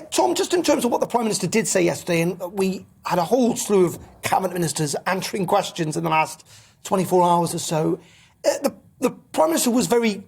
Tom, just in terms of what the Prime Minister did say yesterday, and we had a whole slew of cabinet ministers answering questions in the last 24 hours or so, the Prime Minister was very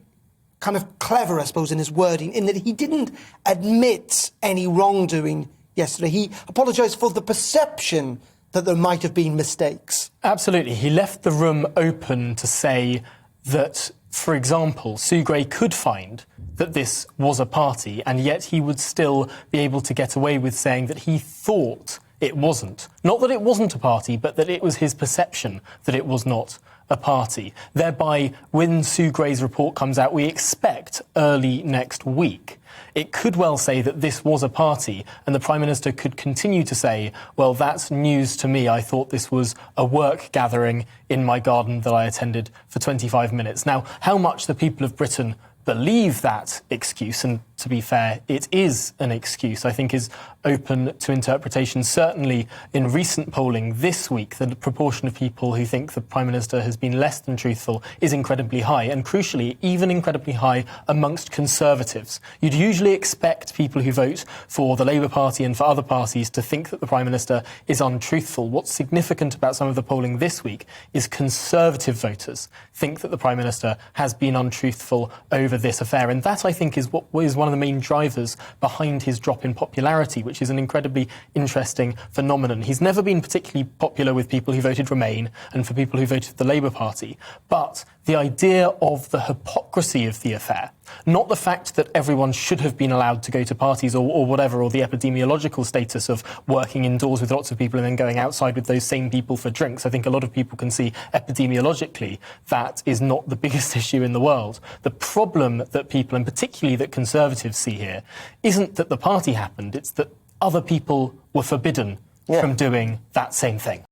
kind of clever, I suppose, in his wording, in that he didn't admit any wrongdoing yesterday. He apologised for the perception that there might have been mistakes. Absolutely. He left the room open to say that, for example, Sue Gray could find that this was a party, and yet he would still be able to get away with saying that he thought it wasn't. Not that it wasn't a party, but that it was his perception that it was not a party. Thereby, when Sue Gray's report comes out, we expect early next week, it could well say that this was a party, and the Prime Minister could continue to say, well, that's news to me. I thought this was a work gathering in my garden that I attended for 25 minutes. Now, how much the people of Britain believe that excuse, and to be fair, it is an excuse, I think is open to interpretation. Certainly in recent polling this week, the proportion of people who think the Prime Minister has been less than truthful is incredibly high, and crucially, even incredibly high amongst Conservatives. You'd usually expect people who vote for the Labour Party and for other parties to think that the Prime Minister is untruthful. What's significant about some of the polling this week is Conservative voters think that the Prime Minister has been untruthful over this affair, and that, I think, is what is one of the main drivers behind his drop in popularity, which is an incredibly interesting phenomenon. He's never been particularly popular with people who voted Remain and for people who voted the Labour Party, but the idea of the hypocrisy of the affair, not the fact that everyone should have been allowed to go to parties or whatever, or the epidemiological status of working indoors with lots of people and then going outside with those same people for drinks. I think a lot of people can see epidemiologically that is not the biggest issue in the world. The problem that people, and particularly that Conservatives see here, isn't that the party happened, it's that other people were forbidden from doing that same thing.